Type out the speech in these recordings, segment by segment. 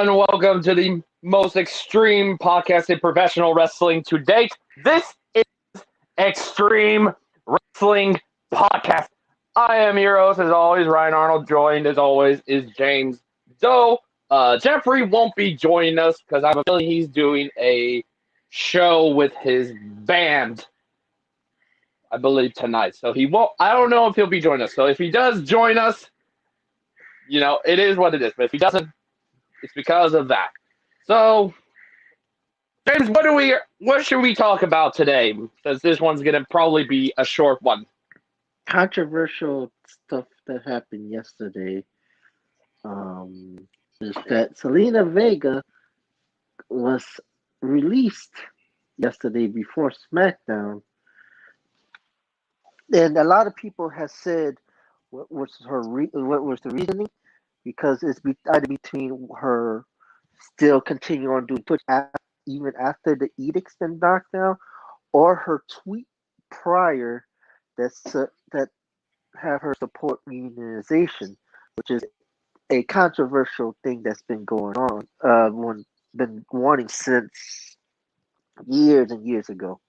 and welcome to the most extreme podcast in professional wrestling to date. This is Extreme Wrestling Podcast. I am your host, as always, Ryan Arnold. Joined, as always, is James Doe. Jeffrey won't be joining us because I have a feeling he's doing a show with his band, I believe, tonight. So he won't. I don't know if he'll be joining us. So if he does join us, it is what it is. But if he doesn't, it's because of that. So, James, what should we talk about today? Because this one's gonna probably be a short one. Controversial stuff that happened yesterday um, is that Selena Vega was released yesterday before SmackDown, and a lot of people have said what was the reasoning, because it's either between her still continuing on doing Twitch even after the edict's been knocked down, or her tweet prior that have her support unionization, which is a controversial thing that's been going on, been wanting since years and years ago.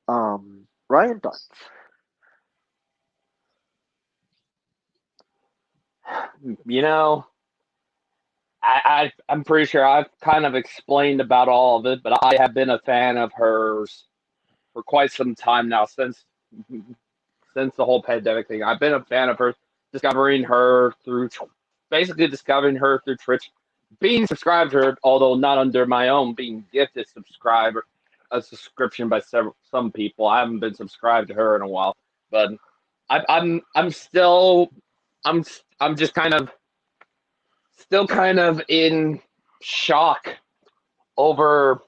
Ryan, thoughts? You know, I'm pretty sure I've kind of explained about all of it, but I have been a fan of hers for quite some time now, since the whole pandemic thing. I've been a fan of her, basically discovering her through Twitch, being subscribed to her, although not under my own, being gifted a subscription by some people. I haven't been subscribed to her in a while, but I'm still I'm just kind of in shock over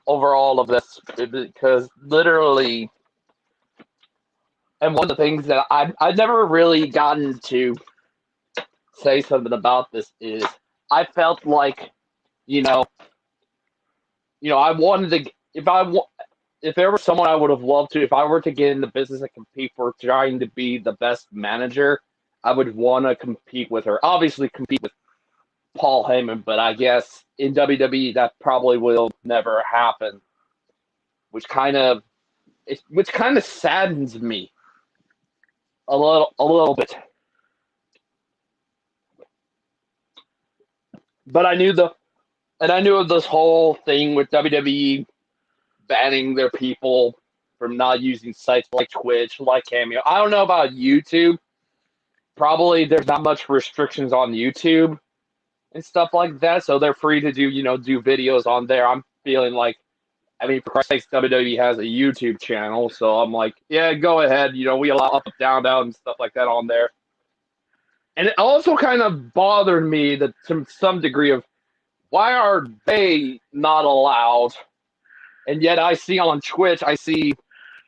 all of this, because literally, and one of the things that I've never really gotten to say something about this is I felt like, you know, I wanted to, if there was someone I would have loved to, if I were to get in the business and compete for trying to be the best manager, I would want to compete with her. Obviously, compete with Paul Heyman, but I guess in WWE that probably will never happen, which kind of saddens me a little bit. But I knew of this whole thing with WWE banning their people from not using sites like Twitch, like Cameo. I don't know about YouTube. Probably there's not much restrictions on YouTube and stuff like that, so they're free to do videos on there. I'm feeling like, I mean, for Christ's sakes, WWE has a YouTube channel, so I'm like, yeah, go ahead. We allow up, down, down, and stuff like that on there. And it also kind of bothered me that to some degree of, why are they not allowed? And yet I see on Twitch,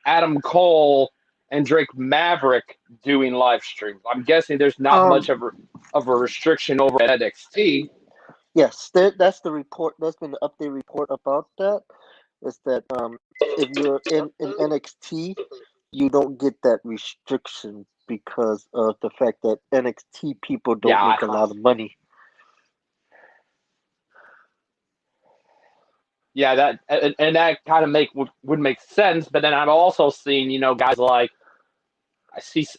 Adam Cole and Drake Maverick doing live streams. I'm guessing there's not much of a restriction over at NXT. Yes, that's the report. That's been the update report about that. Is that if you're in NXT, you don't get that restriction because of the fact that NXT people don't make a lot of money. Yeah, that kind of would make sense. But then I've also seen guys like,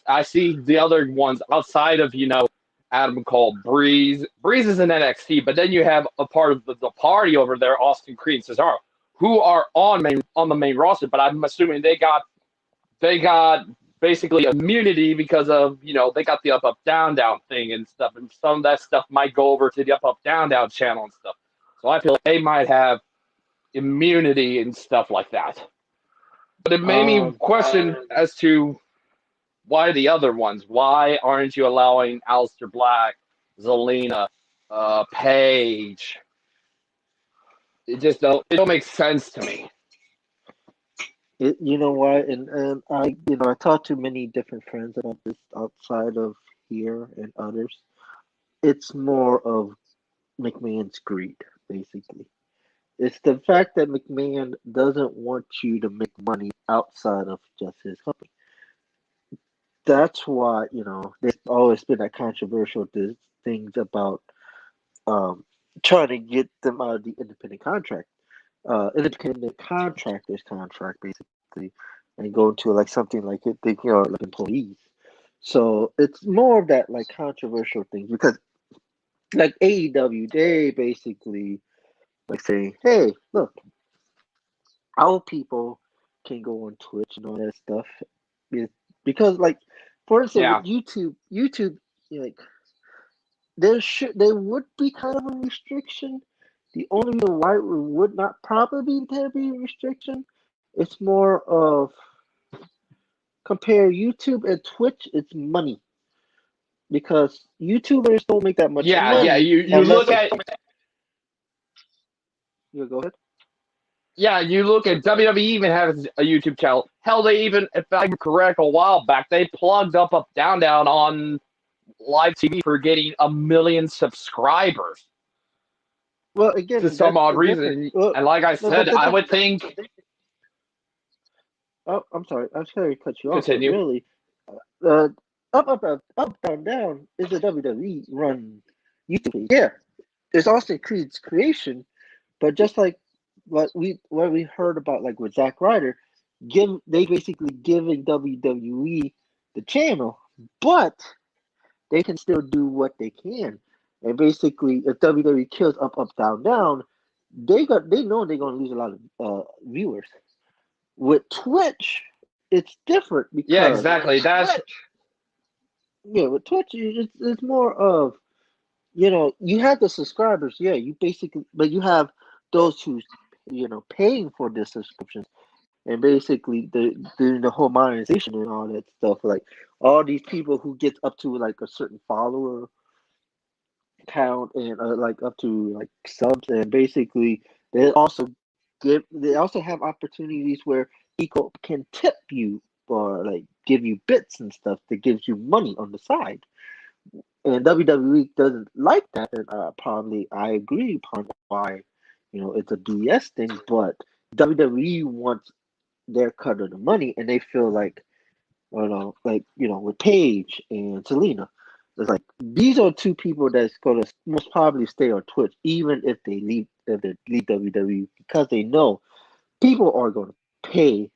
I see the other ones outside of Adam Cole, Breeze. Breeze is in NXT, but then you have a part of the party over there, Austin Creed and Cesaro, who are on the main roster. But I'm assuming they got basically immunity because of they got the up down thing and stuff, and some of that stuff might go over to the up down channel and stuff. So I feel like they might have immunity and stuff like that. But it made me question as to why the other ones. Why aren't you allowing Aleister Black, Zelina, Paige? It don't make sense to me. You know why? And I talked to many different friends about this outside of here and others. It's more of McMahon's greed, basically. It's the fact that McMahon doesn't want you to make money outside of just his company. That's why, there's always been that controversial things about um, trying to get them out of the independent contractors contract basically, and go into like something like it, they are like employees. So it's more of that like controversial thing because like AEW, they basically like say, hey, look, our people can go on Twitch and all that stuff. Because like for instance Yeah. with YouTube like there would be kind of a restriction. The only reason why it would not probably be a restriction, it's more of compare YouTube and Twitch, it's money. Because YouTubers don't make that much Yeah. money You unless look it's at you go ahead. WWE even has a YouTube channel. Hell, they even, if I'm correct, a while back they plugged up down on live TV for getting 1 million subscribers Well to again, some that's odd the difference. reason. Well, And like I no, but said, I would think. oh, I'm sorry. I'm sorry to cut you off, but Continue. really, uh, down, down is a WWE run YouTube. Yeah, there's Austin Creed's creation, but just like what we heard about, like with Zack Ryder, they basically giving WWE the channel, but they can still do what they can. And basically, if WWE kills down, down, they know they're gonna lose a lot of viewers. With Twitch, it's different Yeah, because exactly. That's with Twitch, it's more of you have the subscribers, yeah, you basically, but you have those who's paying for the subscriptions, and basically doing the whole monetization and all that stuff. Like all these people who get up to like a certain follower count and like up to like subs, and basically they also they also have opportunities where people can tip you or like give you bits and stuff that gives you money on the side. And WWE doesn't like that, and probably I agree upon why it's a BS thing, but WWE wants their cut of the money, and they feel like like with Paige and Selena, it's like these are two people that's gonna most probably stay on Twitch even if they leave WWE because they know people are gonna pay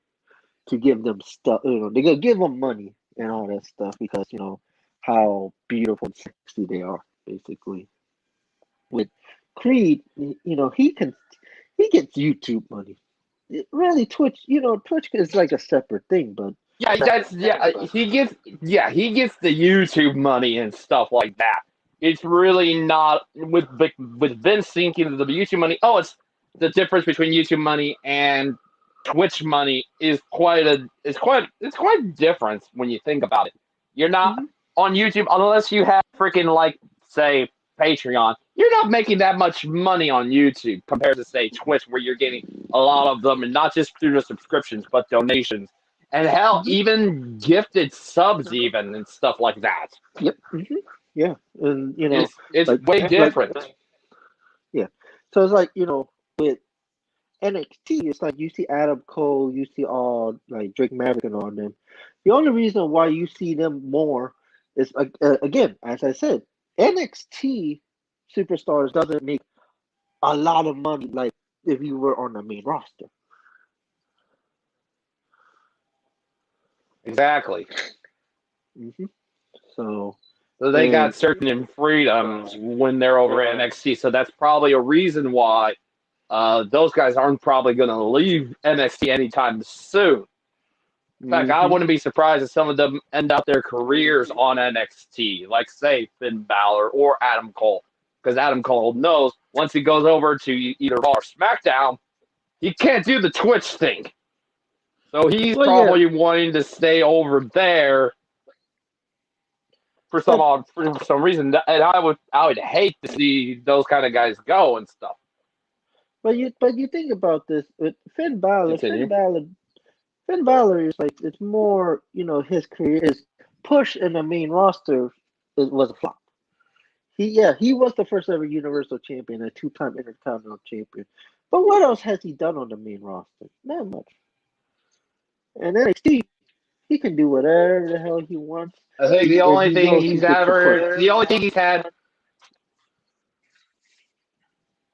to give them stuff. They're gonna give them money and all that stuff because how beautiful and sexy they are. Basically, with Creed, he gets YouTube money. Really, Twitch, Twitch is like a separate thing, but he gets the YouTube money and stuff like that. It's really not with Vince sinking the YouTube money. Oh, it's the difference between YouTube money and Twitch money is it's quite a difference when you think about it. You're not mhm. on YouTube unless you have freaking like say Patreon. You're not making that much money on YouTube compared to say Twitch, where you're getting a lot of them, and not just through the subscriptions, but donations, and hell, Mhm. even gifted subs, even and stuff like that. Yep. Yeah, and It's like way different. yeah. So it's like with NXT, it's like you see Adam Cole, you see all like Drake Maverick and all them. The only reason why you see them more is again, as I said, NXT superstars doesn't make a lot of money like if you were on the main roster. Exactly. hmm So So they got and certain freedoms when they're over at NXT. So that's probably a reason why those guys aren't probably going to leave NXT anytime soon. In fact, I hmm wouldn't be surprised if some of them end out their careers on NXT, like say Finn Balor or Adam Cole, because Adam Cole knows once he goes over to either Raw or SmackDown, he can't do the Twitch thing. So he's well, yeah, probably wanting to stay over there but for some reason, and I would hate to see those kind of guys go and stuff. you think about this with Finn Balor. Continue. Finn Balor is like it's more his career is push in the main roster was a flop. He was the first ever Universal Champion, a two-time Intercontinental Champion. But what else has he done on the main roster? Not much. And NXT, he can do whatever the hell he wants. I think And he knows he gets the push. the only thing he's had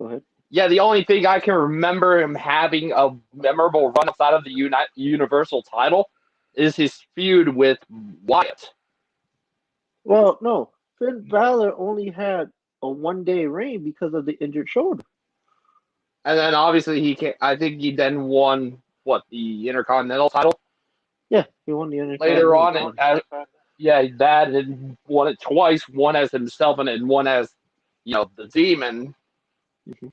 Go ahead. Yeah, the only thing I can remember him having a memorable run outside of the Universal title is his feud with Wyatt. Well, no, Finn Balor only had a 1 day reign because of the injured shoulder. And then obviously I think he then won the Intercontinental title Yeah, he won the later Intercontinental on, title. yeah, that and won it twice. One as himself and then one as the Demon. Mhm.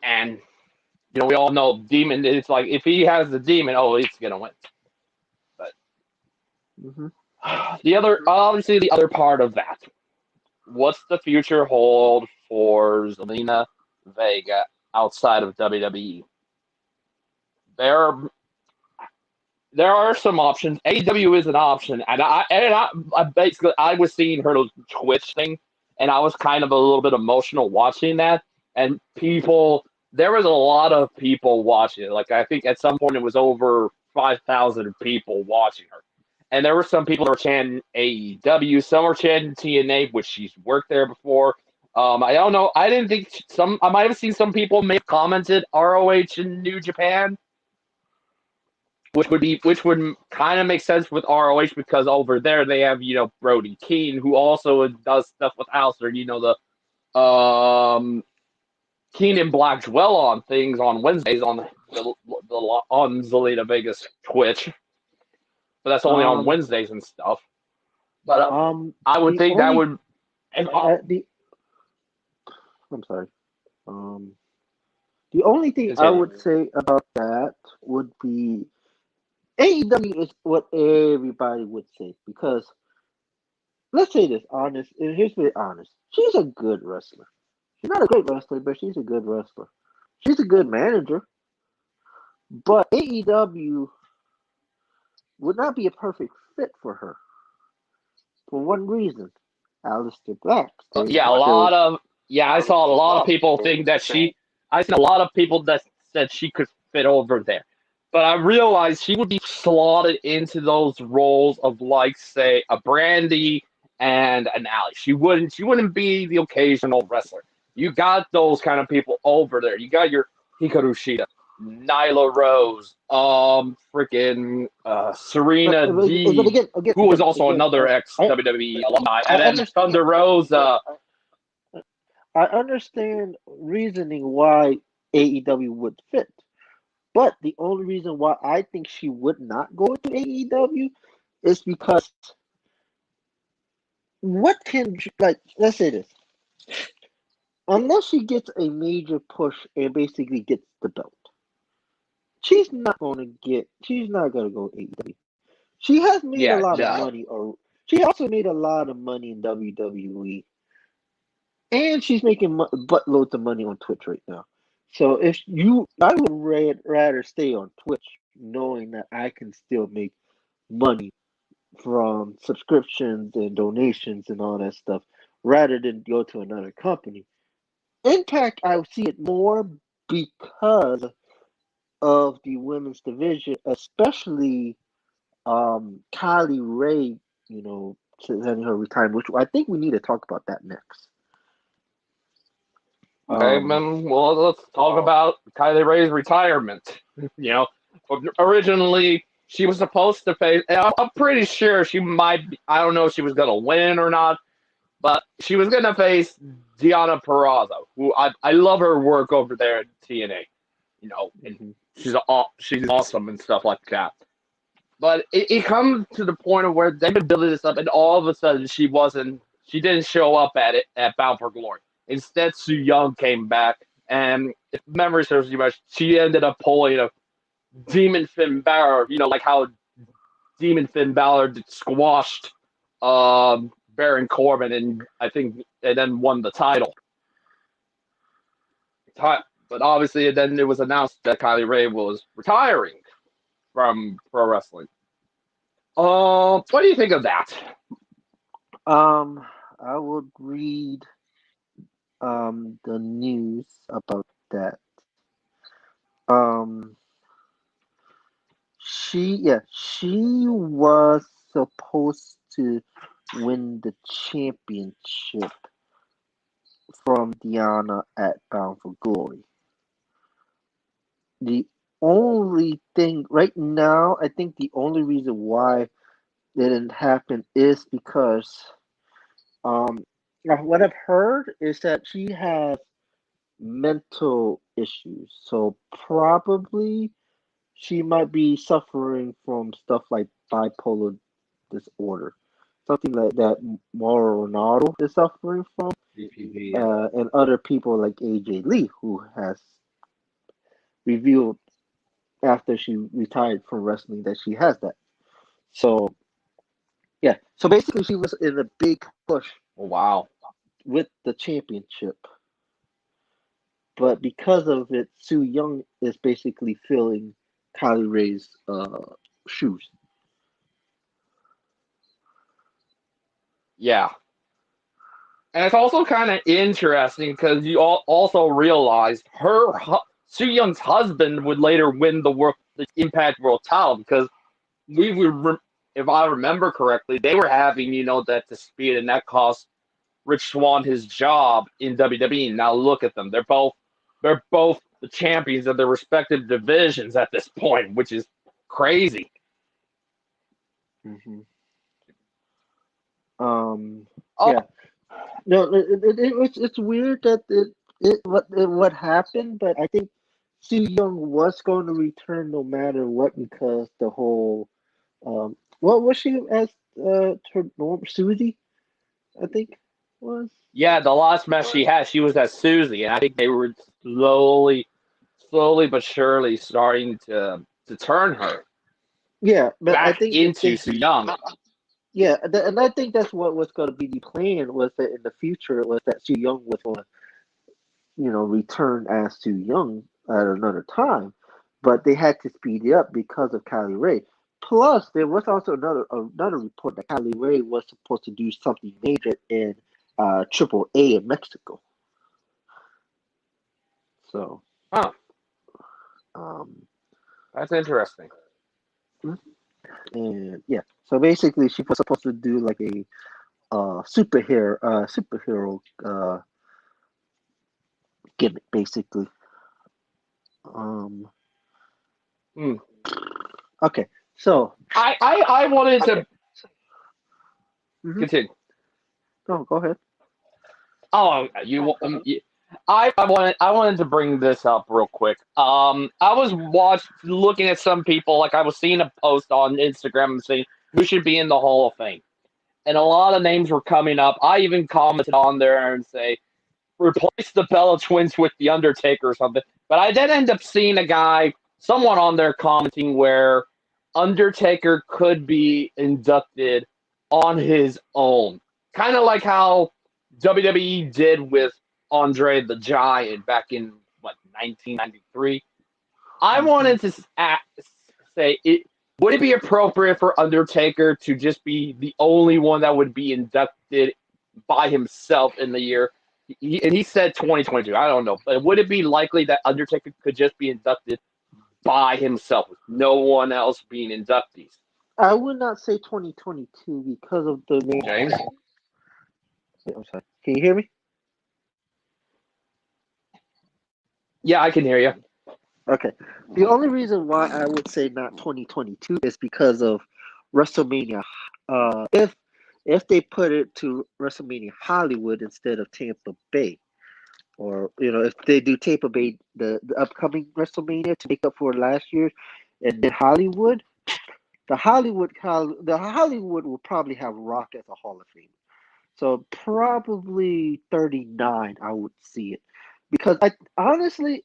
And we all know Demon. It's like if he has the Demon, oh, he's gonna win. But Mhm. obviously the other part of that, what's the future hold for Zelina Vega outside of WWE? There there are some options. AEW is an option, and I basically I was seeing her Twitch thing, and I was kind of a little bit emotional watching that. And there was a lot of people watching it. Like I think at some point it was over 5,000 people watching her, and there were some people that were chanting AEW, some were chanting TNA, which she's worked there before. I don't know. I didn't think I might have seen some people may have commented ROH in New Japan, which would kind of make sense with ROH because over there they have Brody Keane, who also does stuff with Alistair. The Keane and Black dwell on things on Wednesdays on on Zelina Vegas Twitch, but that's only on Um, Wednesdays and stuff. But I would the think that only would. And, the I'm sorry. Um, the only thing I continue. would say about that would be AEW is what everybody would say because let's say this honest, and here's me honest. She's a good wrestler. She's not a great wrestler, but she's a good wrestler. She's a good manager, but AEW would not be a perfect fit for her for one reason. Aleister Black stays Yeah, a still. lot of I saw a lot of people think that I seen a lot of people that said she could fit over there, but I realized she would be slotted into those roles of like say a Brandy and an Ally. She wouldn't be the occasional wrestler. You got those kind of people over there. You got your Hikaru Shida, Nyla Rose, freaking Serena But Deeb, who was also again, another ex I, WWE alumni, I and then understand. Thunder Rosa. I understand reasoning why AEW would fit, but the only reason why I think she would not go to AEW is because what can like let's say this unless she gets a major push and basically gets the belt, she's not gonna go to AEW. She has made a Yeah, lot of no. money, or she also made a lot of money in WWE, and she's making buttloads of money on Twitch right now. So I would rather stay on Twitch, knowing that I can still make money from subscriptions and donations and all that stuff, rather than go to another company. Impact, I see it more because of the women's division, especially Kylie Ray, sending her retirement, which I think we need to talk about that next. Okay, Um, man. Well, let's talk about Kylie Ray's retirement. You know, originally she was supposed to face. And I'm pretty sure she might. I don't know if she was gonna win or not, but she was gonna face Deonna Purrazzo, who I love her work over there at TNA. And mhm. she's awesome and stuff like that. But it comes to the point of where they've been building this up, and all of a sudden she didn't show up at Bound for Glory. Instead, Su Young came back, and if memory serves you much, she ended up pulling a Demon Finn Balor. Like how Demon Finn Balor squashed Baron Corbin, and I think, and then won the title. But obviously, then it was announced that Kylie Ray was retiring from pro wrestling. What do you think of that? I would read the news about that. Um, she was supposed to win the championship from Deanna at Bound for Glory. The only thing right now, I think the only reason why it didn't happen is because what I've heard is that she has mental issues. So probably she might be suffering from stuff like bipolar disorder, something like that Mauro Ronaldo is suffering from, BPV, yeah. and other people like AJ Lee, who has revealed after she retired from wrestling that she has that. So yeah, so basically she was in a big push Wow. with the championship, but because of it, Su Young is basically filling Kylie Ray's shoes. Yeah. And it's also kind of interesting because you also realize Su Young's husband would later win the Impact World title because if I remember correctly, they were having that dispute and that cost Rich Swann his job in WWE. Now look at them; they're both the champions of their respective divisions at this point, which is crazy. Mm-hmm. Oh, Yeah. No, it's weird that what happened, but I think Su Young was going to return no matter what because the whole what was she as her norm Susie, I think was. yeah, the last match she was at Susie, and I think they were slowly but surely starting to turn her Yeah, but I back think the into thing, Su Young. yeah, and I think that's what was going to be the plan was that in the future was that Su Young was going to return as Su Young at another time, but they had to speed it up because of Kylie Ray. Plus, there was also another report that Kylie Ray was supposed to do something major in Triple A in Mexico. So, Huh, um, that's interesting. and yeah, so basically, she was supposed to do like a superhero gimmick, basically. Um, Hmm. okay, so I wanted to mhm, continue. go ahead. Oh, I wanted to bring this up real quick. I was looking at some people, like I was seeing a post on Instagram and saying who should be in the Hall of Fame, and a lot of names were coming up. I even commented on there and say replace the Bella Twins with the Undertaker or something. But I did end up seeing someone on there commenting where Undertaker could be inducted on his own, kind of like how WWE did with Andre the Giant back in 1993. I Hmm. wanted to say it. Would it be appropriate for Undertaker to just be the only one that would be inducted by himself in the year? And he said 2022. I don't know, but would it be likely that Undertaker could just be inducted by himself with no one else being inductees? I would not say 2022 because of the main. James? I'm sorry. Can you hear me? Yeah, I can hear you. Okay. The only reason why I would say not 2022 is because of WrestleMania. If they put it to WrestleMania Hollywood instead of Tampa Bay, or if they do Tampa Bay the upcoming WrestleMania to make up for last year, and then Hollywood, the Hollywood will probably have Rock as a Hall of Fame. So probably 39, I would see it because I honestly,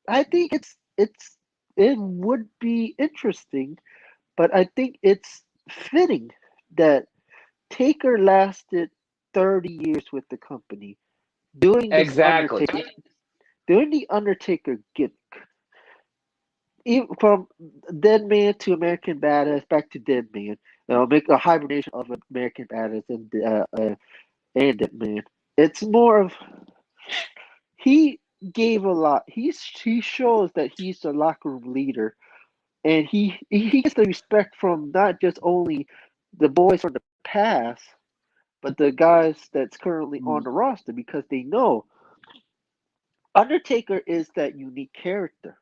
I think it would be interesting, but I think it's fitting that Taker lasted 30 years with the company doing this Exactly. Undertaker, doing the Undertaker gimmick. Even from Dead Man to American Badass back to Dead Man. Make a hibernation of American Badass and Dead Man. It's more of he gave a lot. He shows that he's the locker room leader, and he gets the respect from not just only the boys from the past, but the guys that's currently on the roster, because they know Undertaker is that unique character.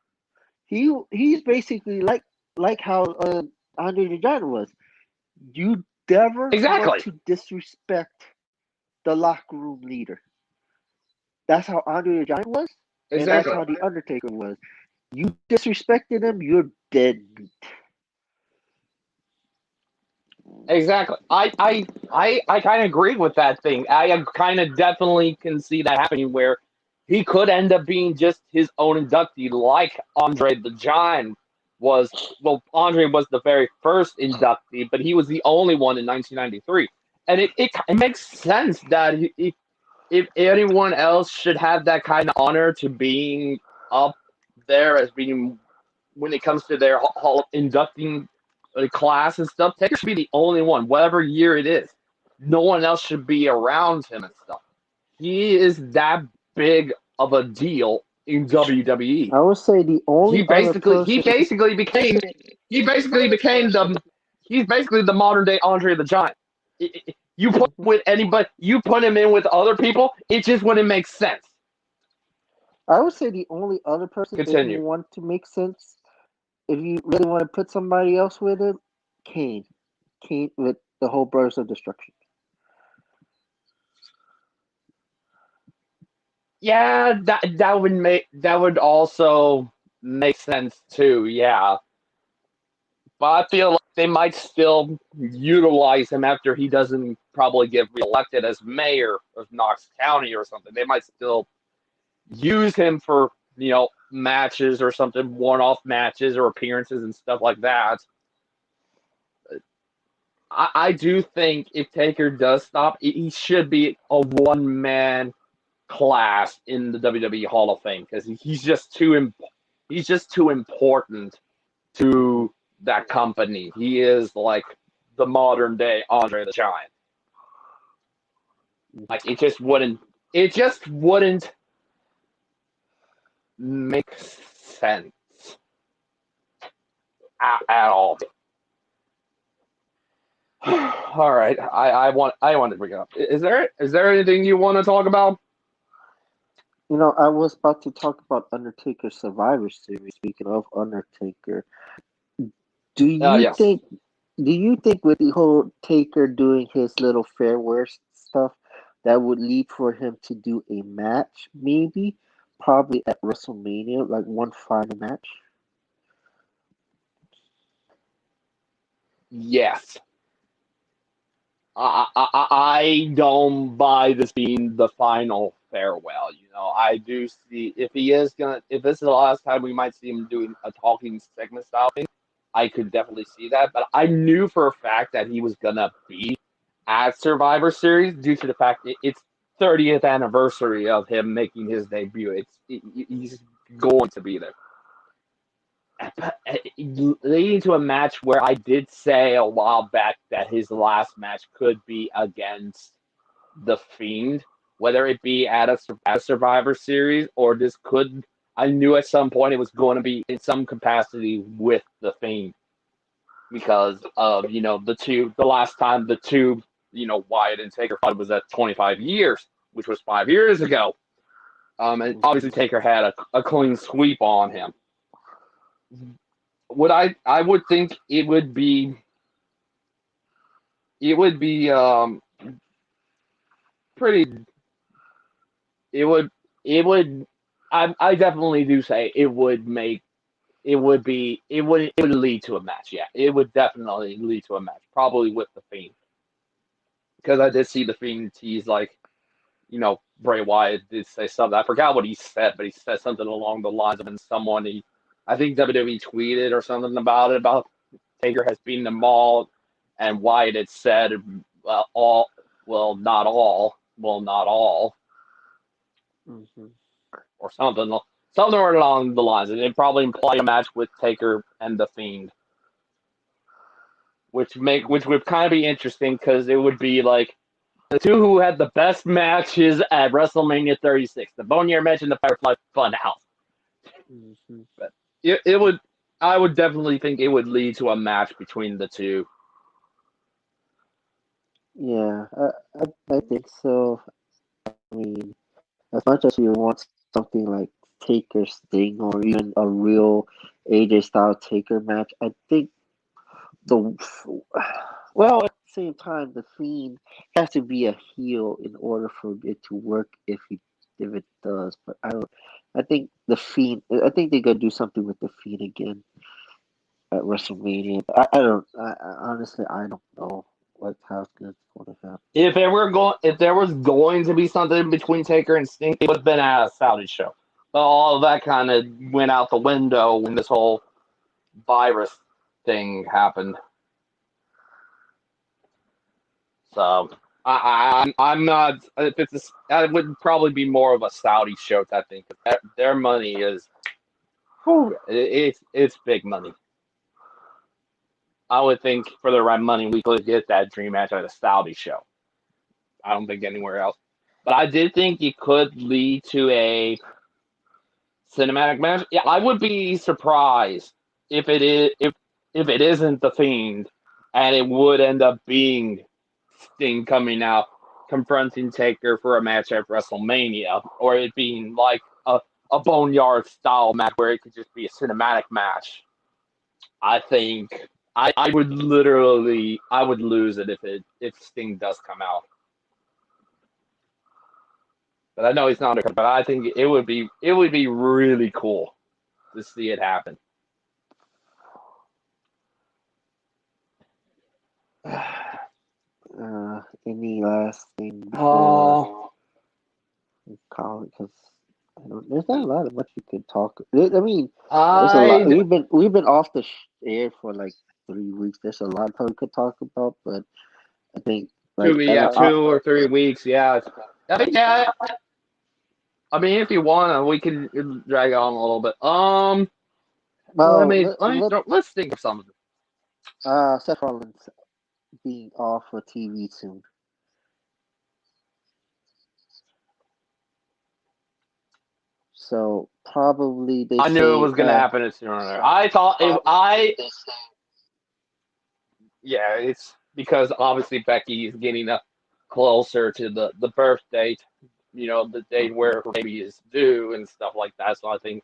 He's basically like how Andre the Giant was. You never want Exactly. to disrespect the locker room leader. That's how Andre the Giant was, and that's Exactly. how the Undertaker was. You disrespected him, you're dead meat. Exactly. I kind of agree with that thing. I kind of definitely can see that happening where he could end up being just his own inductee, like Andre the Giant was. Well, Andre was the very first inductee, but he was the only one in 1993. And it makes sense that if anyone else should have that kind of honor to being up there as being when it comes to their hall inducting class and stuff, Taker should be the only one, whatever year it is. No one else should be around him and stuff. He is that big of a deal in WWE. I would say the only He other basically he person. basically became he basically became the he's basically the modern day Andre the Giant. You put Mhm. with anybody, you put him in with other people, it just wouldn't make sense. I would say the only other person, if you Continue. want to make sense, if you really want to put somebody else with him, Kane. Kane with the whole Brothers of Destruction. Yeah, that would also make sense too. Yeah, but I feel like they might still utilize him after he doesn't probably get reelected as mayor of Knox County or something. They might still use him for matches or something, one-off matches or appearances and stuff like that. I do think if Taker does stop, he should be a one-man class in the WWE Hall of Fame because he's just too important Mhm. to that company. He is like the modern day Andre the Giant. Like it just wouldn't make sense at all. All right, I want to bring it up. Is there anything you want to talk about? I was about to talk about Undertaker Survivor Series. Speaking of Undertaker, do you Yes. think? Do you think with the whole Taker doing his little farewell stuff, that would lead for him to do a match, maybe, probably at WrestleMania, like one final match? Yes. I don't buy this being the final farewell. I do see if this is the last time we might see him doing a talking segment style thing, I could definitely see that. But I knew for a fact that he was gonna be at Survivor Series due to the fact it's 30th anniversary of him making his debut. He's going to be there. Leading to a match where I did say a while back that his last match could be against the Fiend, whether it be at a Survivor Series or this could. I knew at some point it was going to be in some capacity with the Fiend because of the last time the two Wyatt and Taker fought was at 25 years, which was 5 years ago. And Mhm. obviously Taker had a clean sweep on him. I would think it would be pretty it would it would I definitely do say it would lead to a match. Yeah, it would definitely lead to a match, probably with the Fiend, because I did see the Fiend tease like Bray Wyatt did say something. I forgot what he said, but he said something along the lines of I think WWE tweeted or something about Taker has beaten them all, and Wyatt had said, all, not all, Mhm. or something along the lines. And it probably imply a match with Taker and the Fiend, which would kind of be interesting because it would be like the two who had the best matches at WrestleMania 36, the Boneyard match and the Firefly Funhouse. Mhm. But it would, I would definitely think it would lead to a match between the two. Yeah, I think so. I mean, as much as you want something like Taker Sting or even a real AJ style Taker match, I think the well, at the same time, the Fiend has to be a heel in order for it to work if it does. But I don't. I think the Fiend. I think they're gonna do something with the Fiend again at WrestleMania. I don't. Honestly, I don't know what how it's going to happen. If there was going to be something between Taker and Sting, it would have been at a Saudi show. But all of that kind of went out the window when this whole virus thing happened. So I'm not. If it's that would probably be more of a Saudi show type thing. 'Cause their money is, whew, it's big money. I would think for the right money we could get that dream match at a Saudi show. I don't think anywhere else. But I did think it could lead to a cinematic match. Yeah, I would be surprised if it isn't the Fiend, and it would end up being Sting coming out confronting Taker for a match at WrestleMania, or it being like a Boneyard style match where it could just be a cinematic match. I think I would literally I would lose it if Sting does come out. But I know he's not. But I think it would be really cool to see it happen. Any last thing before Oh, we call it? Because there's not a lot of much we could talk. I mean, there's a lot. I We've been off the air for like 3 weeks. There's a lot we could talk about, but I think like yeah, 2 or 3 weeks. Yeah, I think yeah. I mean, if you want, we can drag on a little bit. well, Let's think of something. Seth Rollins being off for TV soon. So probably they I knew it say was gonna happen sooner or later. I thought it. Yeah, it's because obviously Becky is getting closer to the birth date. You know, the date where her baby is due and stuff like that. So I think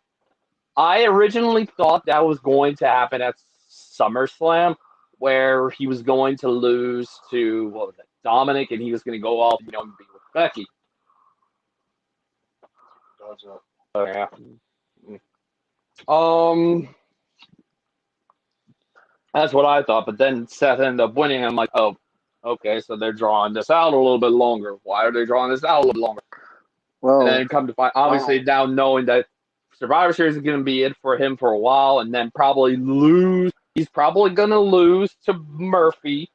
I originally thought that was going to happen at SummerSlam, where he was going to lose to what was it, Dominic, and he was going to go off, and be with Becky. Oh yeah. Um, that's what I thought. But then Seth ended up winning. I'm like, oh, okay, so they're drawing this out a little bit longer. Why are they drawing this out a little bit longer? And Well, then come to find, obviously now knowing that Survivor Series is going to be it for him for a while, and then probably lose. He's probably going to lose to Murphy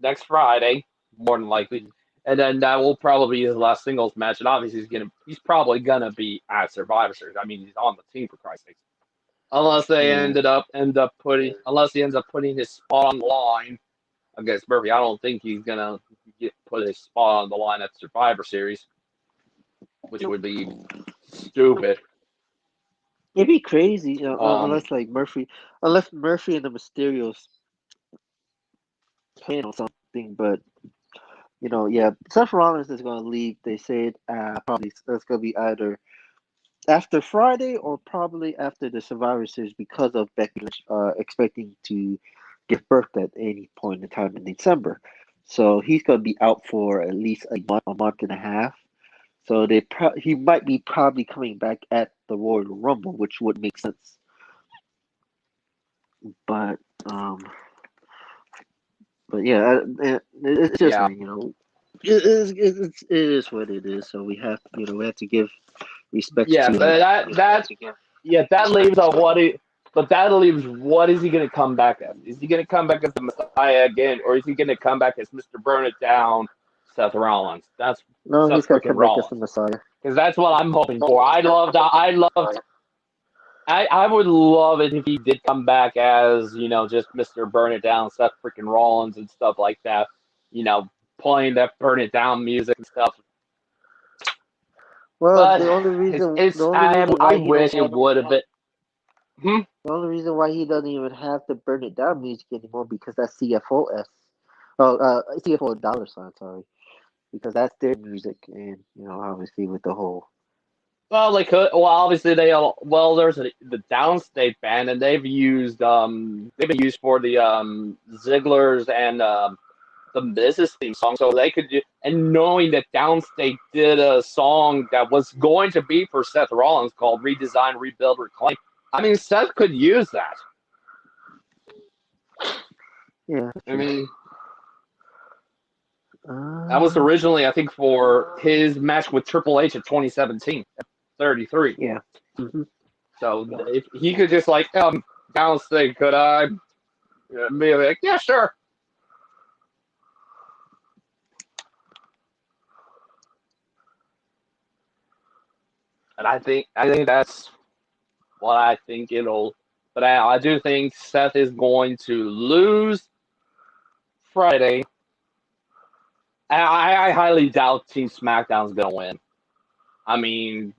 next Friday, more than likely, and then that will probably be his last singles match. And obviously, he's probably gonna be at Survivor Series. I mean, he's on the team for Christ's sake. Unless they yeah. unless he ends up putting his spot on the line against Murphy, I don't think he's gonna put his spot on the line at Survivor Series, which would be stupid. It'd be crazy, Um, unless Murphy and the Mysterios plan on something. But yeah, Seth Rollins is gonna leave. They said probably that's gonna be either after Friday or probably after the Survivor Series because of Becky Lynch expecting to give birth at any point in time in December. So he's gonna be out for at least a month and a half. So he might be probably coming back at the Royal Rumble, which would make sense. But um, but yeah, it's just yeah, it is what it is. So we have to give respects yeah, to but that leaves a what he. But that leaves what is he going to come back as? Is he going to come back as the Messiah again, or is he going to come back as Mr. Burn It Down, Seth Rollins? That's no, he's Seth gonna freaking come back as Rollins, the Messiah. because that's what I'm hoping for. I would love it if he did come back as just Mr. Burn It Down, Seth freaking Rollins and stuff like that. You know, playing that Burn It Down music and stuff. Well, But the only reason the only reason I why he wish don't it would have been. Hmm? the only reason why he doesn't even have to burn it down music anymore because that's CFOS. Oh, CFO dollar sign. Sorry, because that's their music, and obviously with the whole. Well, they could. Well, obviously they all. Well, there's the Downstate band, and they've been used for the Zigglers and the Business theme song, so they could. And knowing that Downstate did a song that was going to be for Seth Rollins called "Redesign, Rebuild, Reclaim," I mean, Seth could use that. Yeah. I mean, that was originally, I think, for his match with Triple H in 2017, 33. Yeah. Mm-hmm. So if he could just like, Downstate, could I? Be like, yeah, sure. And I think that's what I think it'll. But I do think Seth is going to lose Friday. I highly doubt Team SmackDown's going to win. I mean,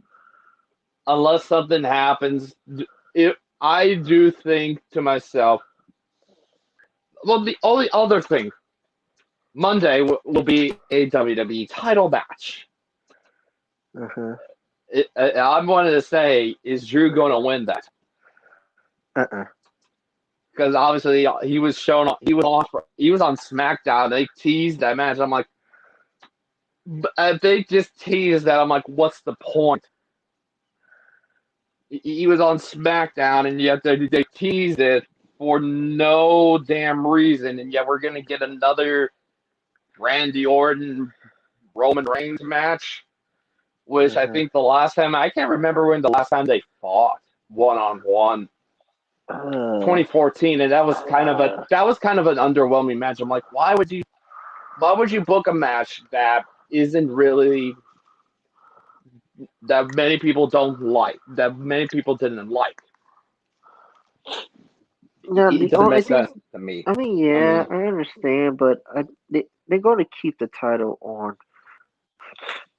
unless something happens, I do think to myself, well, the only other thing, Monday will be a WWE title match. Uh-huh. I wanted to say, is Drew going to win that? Because obviously he was shown, he was on SmackDown. They teased that match. I'm like, they just teased that. I'm like, what's the point? He was on SmackDown, and yet they teased it for no damn reason, and yet we're gonna get another Randy Orton Roman Reigns match, which I think the last time, I can't remember when the last time they fought one-on-one. 2014, and that was kind of an underwhelming match. I'm like, why would you book a match that isn't really, that many people don't like, that many people didn't like? Yeah, It doesn't make sense to me. I mean, yeah, I understand, but they're going to keep the title on.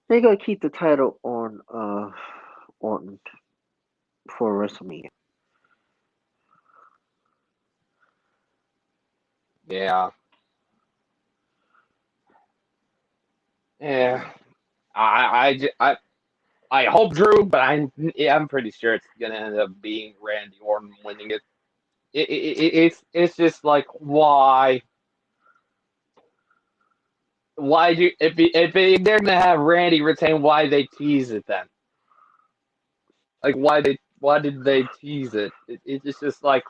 They're going to keep the title on Orton for WrestleMania. Yeah. Yeah. I hope Drew, but I'm pretty sure it's gonna end up being Randy Orton winning it. It's just like, why do, if they're gonna have Randy retain, why they tease it then? Like, why did they tease it? It's just like,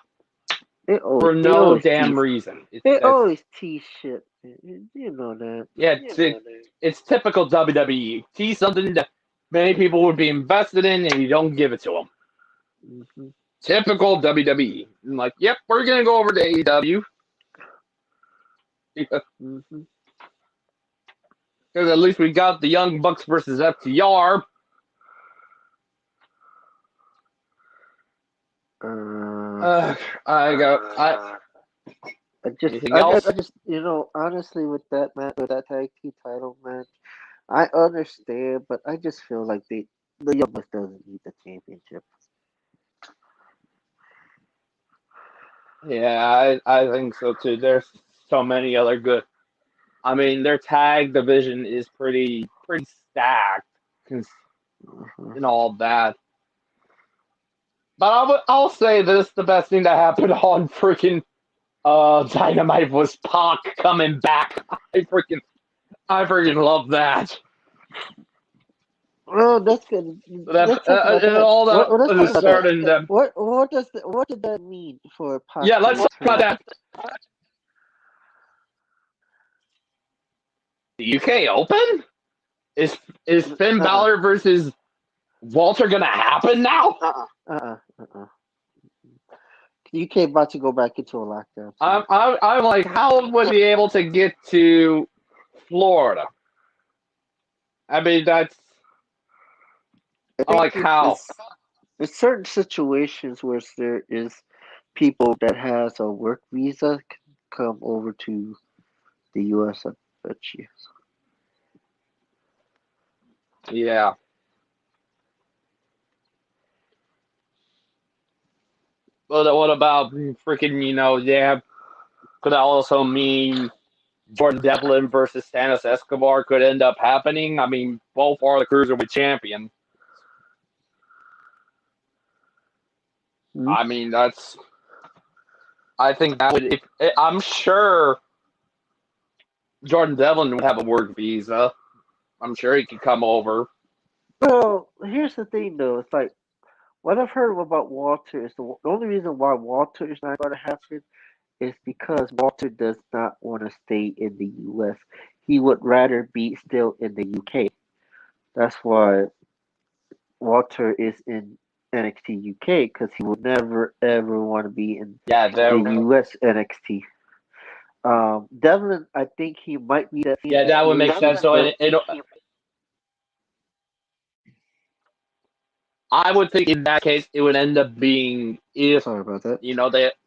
for no damn reason. They always tease shit. You know that. Yeah, it's typical WWE. Tease something that many people would be invested in, and you don't give it to them. Mm-hmm. Typical WWE. I'm like, yep, we're gonna go over to AEW. Mm-hmm. Because at least we got the Young Bucks versus FTR. I just, honestly, with that match, with that tag team title match, I understand, but I just feel like the Young Bucks doesn't need the championship. Yeah, I think so too. There's so many other good. I mean, their tag division is pretty stacked, and all that. But I'll say this: the best thing that happened on freaking Dynamite was Pac coming back. I freaking love that. Oh, that's good. Let's talk about that. All that let's talk about that. What did that mean for Pac? Yeah, let's talk about that. The UK Open? Is Finn Balor versus Walter gonna happen now? The UK about to go back into a lockdown. So. I'm like, how was he able to get to Florida? I mean, I'm like, how? There's certain situations where there is people that has a work visa can come over to the U.S. I bet you. Yeah. But what about freaking, yeah, could that also mean Jordan Devlin versus Santos Escobar could end up happening. I mean, both are the cruiserweight champion. I mean, I think that would. I'm sure Jordan Devlin would have a work visa. I'm sure he could come over. Well, here's the thing, though. It's like what I've heard about Walter is the only reason why Walter is not going to happen is because Walter does not want to stay in the U.S. He would rather be still in the UK. That's why Walter is in NXT UK because he would never ever want to be in the US NXT. Devlin, I think he might be that. Yeah, that would make sense. So I would think in that case it would end up being if sorry about that.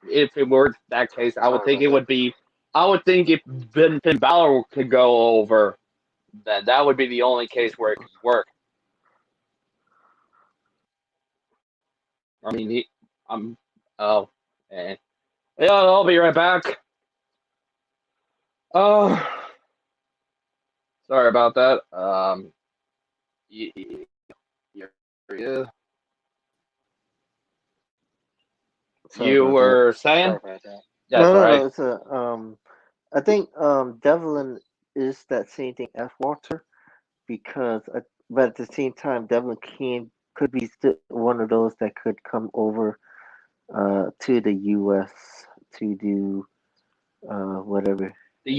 If it were that case, I would think it would be. I would think if Finn Balor could go over, then that would be the only case where it could work. I mean, oh, and yeah, I'll be right back. Oh, sorry about that. Yeah. You were saying? Yeah, no, it's I think Devlin is that same thing as Walter because, but at the same time, Devlin could be one of those that could come over to the U.S. to do whatever the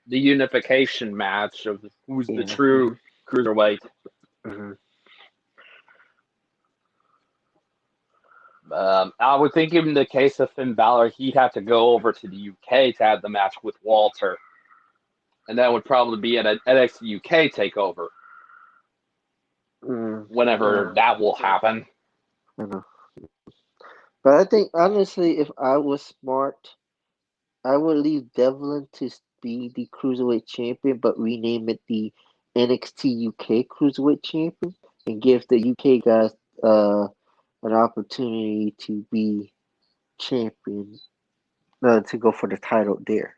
unification match of who's the true cruiserweight. Mm-hmm. I would think in the case of Finn Balor, he'd have to go over to the UK to have the match with Walter. And that would probably be at an NXT UK takeover. Whenever that will happen. But I think, honestly, if I was smart, I would leave Devlin to be the Cruiserweight Champion, but rename it the NXT UK Cruiserweight Champion and give the UK guys an opportunity to be champion, to go for the title there.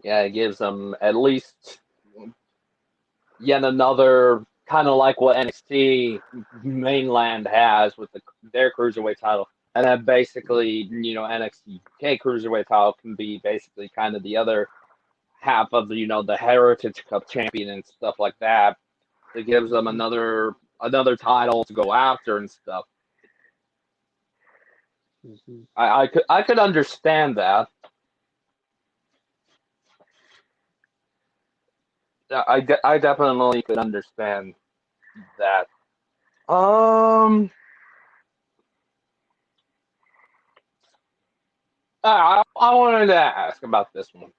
Yeah, it gives them at least yet another kind of like what NXT mainland has with their cruiserweight title, and then basically NXT UK cruiserweight title can be basically kind of the other half of the Heritage Cup champion and stuff like that. It gives them another title to go after and stuff. Mm-hmm. I could understand that. I definitely could understand that. I wanted to ask about this one.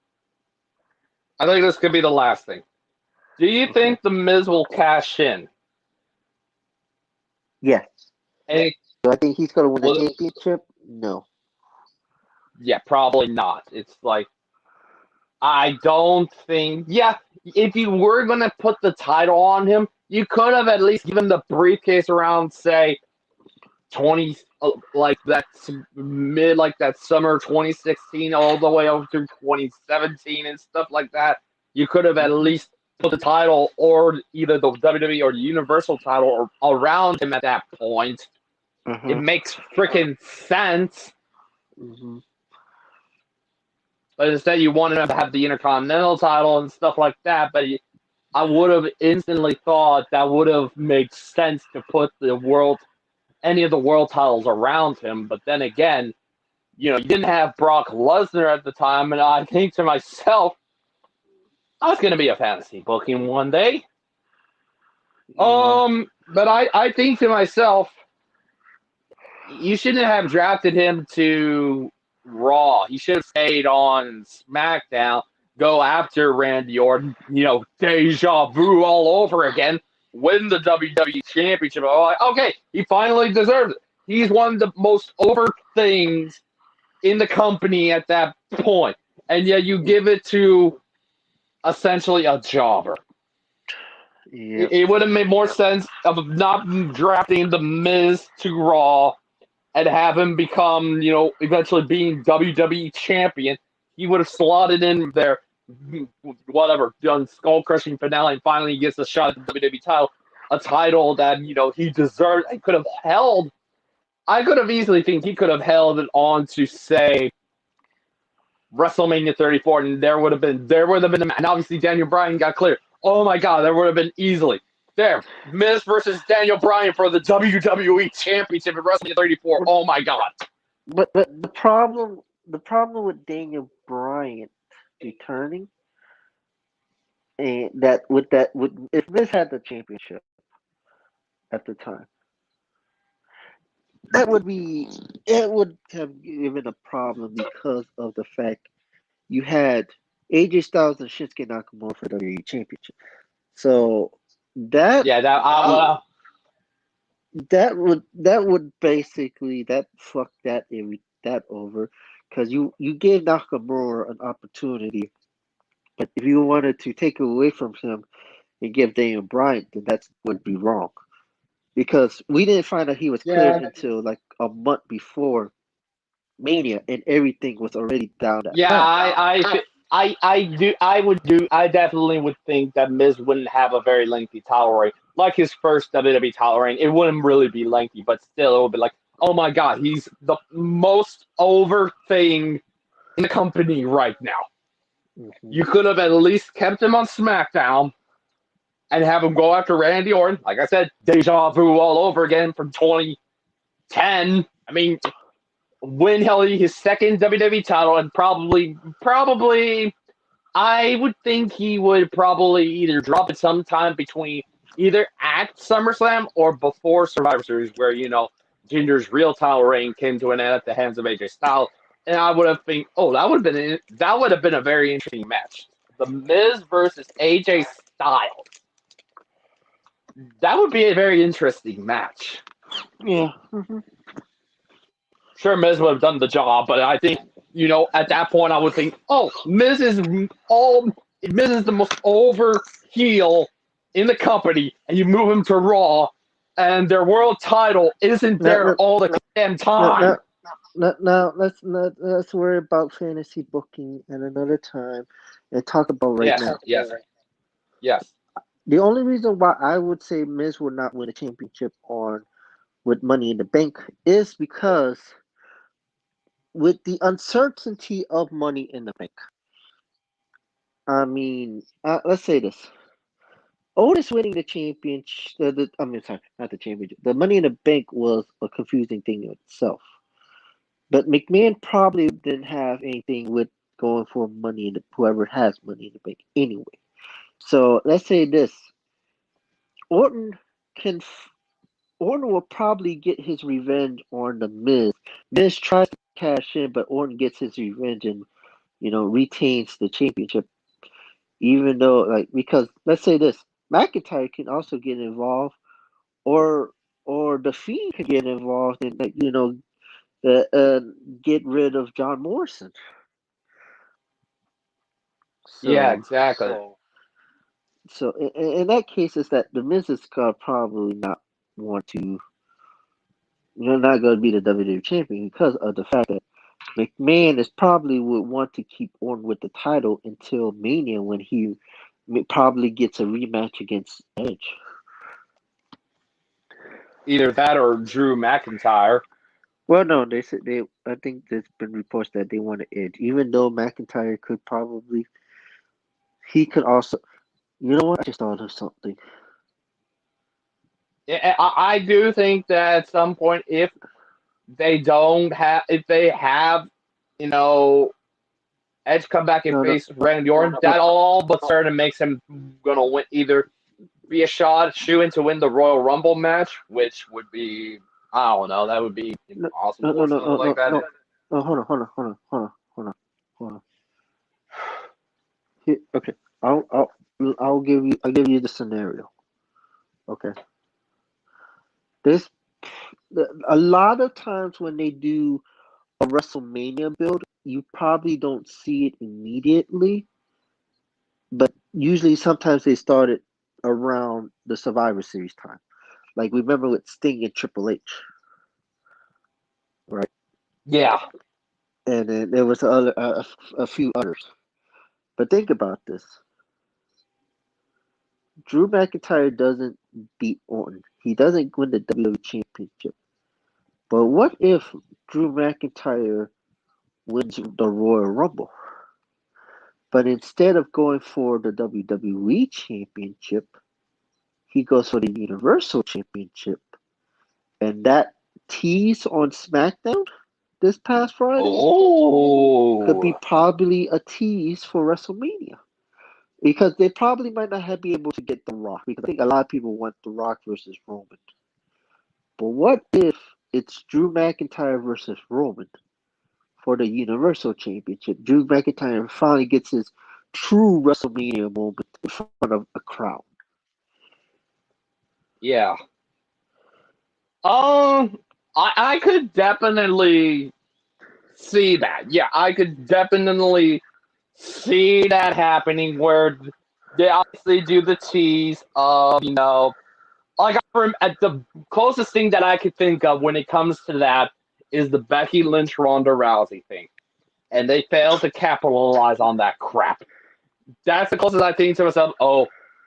I think this could be the last thing. Do you think The Miz will cash in? Yes. Do I think he's going to win the championship? No. Yeah, probably not. It's like, I don't think. Yeah, if you were going to put the title on him, you could have at least given the briefcase around, say, 20, like that summer 2016 all the way up through 2017 and stuff like that. You could have at least put the title or either the WWE or the Universal title around him at that point. Mm-hmm. It makes freaking sense. Mm-hmm. But instead, you wanted him to have the Intercontinental title and stuff like that. But I would have instantly thought that would have made sense to put any of the world titles around him. But then again, you didn't have Brock Lesnar at the time, and I think to myself, I was going to be a fantasy booking one day. But I think to myself, you shouldn't have drafted him to Raw. He should have stayed on SmackDown, go after Randy Orton, deja vu all over again, win the WWE Championship. Okay, he finally deserves it. He's one of the most over things in the company at that point. And yet you give it to essentially a jobber. Yep. It would have made more sense of not drafting The Miz to Raw and have him become, eventually being WWE champion. he would have slotted in there, whatever, done skull crushing finale, and finally he gets a shot at the WWE title, a title that he deserved. He could have held. I could have easily think he could have held it on to say WrestleMania 34, and there would have been and obviously Daniel Bryan got cleared. Oh my God, there would have been easily there Miz versus Daniel Bryan for the WWE Championship at WrestleMania 34. Oh my God! But the problem with Daniel Bryan returning, and if Miz had the championship at the time, it would have given a problem because of the fact you had AJ Styles and Shinsuke Nakamura for the WWE Championship. So that would basically fuck that over, because you gave Nakamura an opportunity, but if you wanted to take it away from him and give Daniel Bryan, then that would be wrong, because we didn't find out he was cleared until like a month before Mania, and everything was already down that path. I definitely would think that Miz wouldn't have a very lengthy title reign. Like his first WWE title reign, it wouldn't really be lengthy, but still it would be like, oh my God, he's the most over thing in the company right now. Mm-hmm. You could have at least kept him on SmackDown and have him go after Randy Orton. Like I said, deja vu all over again from 2010. I mean, win his second WWE title, and probably, I would think he would probably either drop it sometime between either at SummerSlam or before Survivor Series, where Ginger's real title reign came to an end at the hands of AJ Styles. And I would have think, that would have been a very interesting match. The Miz versus AJ Styles. That would be a very interesting match. Yeah. Mm-hmm. Sure, Miz would have done the job, but I think, at that point I would think, Miz is the most over heel in the company, and you move him to Raw, and their world title isn't there all the damn time. Now let's worry about fantasy booking at another time and talk about now. Yes. The only reason why I would say Miz will not win a championship with Money in the Bank is because with the uncertainty of Money in the Bank. I mean, let's say this. Otis winning the championship, not the championship. The Money in the Bank was a confusing thing in itself. But McMahon probably didn't have anything with going for whoever has Money in the Bank anyway. So let's say this. Orton will probably get his revenge on the Miz. Miz tries to cash in, but Orton gets his revenge and retains the championship. Even though, because let's say this, McIntyre can also get involved, or the Fiend can get involved and get rid of John Morrison. So, yeah, exactly. So in that case, is that the Miz is gonna probably not want to. You're not going to be the WWE champion because of the fact that McMahon would want to keep on with the title until Mania, when he probably gets a rematch against Edge. Either that or Drew McIntyre. Well, no, they said I think there's been reports that they want to Edge, even though McIntyre he could also. You know what? I just thought of something. I do think that at some point, if they have, Edge come back and face Randy Orton, that all but certain makes him gonna win, either be a shoe in to win the Royal Rumble match, which would be, I don't know, that would be impossible. No, hold on. Here, okay, I'll give you the scenario. Okay. A lot of times when they do a WrestleMania build, you probably don't see it immediately, but usually sometimes they start it around the Survivor Series time. Like, remember with Sting and Triple H, right? Yeah. and then there was a few others. But think about this: Drew McIntyre doesn't beat Orton. He doesn't win the WWE Championship. But what if Drew McIntyre wins the Royal Rumble? But instead of going for the WWE Championship, he goes for the Universal Championship. And that tease on SmackDown this past Friday could be Oh, probably a tease for WrestleMania. Because they probably might not be able to get The Rock. Because I think a lot of people want The Rock versus Roman. But what if it's Drew McIntyre versus Roman for the Universal Championship? Drew McIntyre finally gets his true WrestleMania moment in front of a crowd. yeah. I could definitely see that. Yeah, I could definitely see that happening where they obviously do the tease of, like at the closest thing that I could think of when it comes to that is the Becky Lynch Ronda Rousey thing. And they failed to capitalize on that crap. That's the closest I think to myself,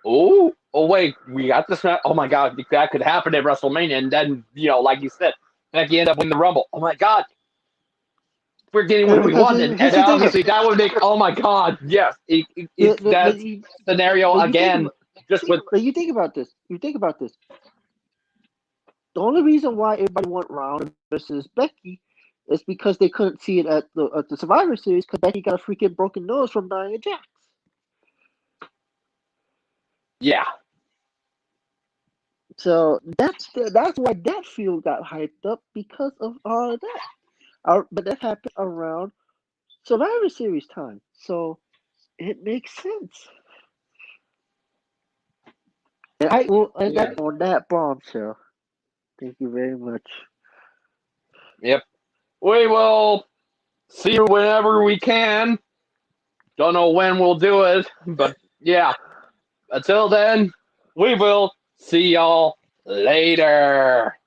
wait, we got this. Oh my God, that could happen at WrestleMania. And then, like you said, Becky ended up winning the Rumble. Oh my God, we're getting what we Because want. here's And the thing, obviously that would make, oh my God, yes. but, but, That but, you, scenario but you think again, about, just with, but you think about this. You think about this. The only reason why everybody went Ronda versus Becky is because they couldn't see it at the Survivor Series because Becky got a freaking broken nose from Nia Jax. yeah. So that's why that field got hyped up because of all of that. But that happened around Survivor Series time, so it makes sense. And I will end Yeah. up on that bombshell. Thank you very much. Yep. We will see you whenever we can. Don't know when we'll do it, but yeah. Until then, we will see y'all later.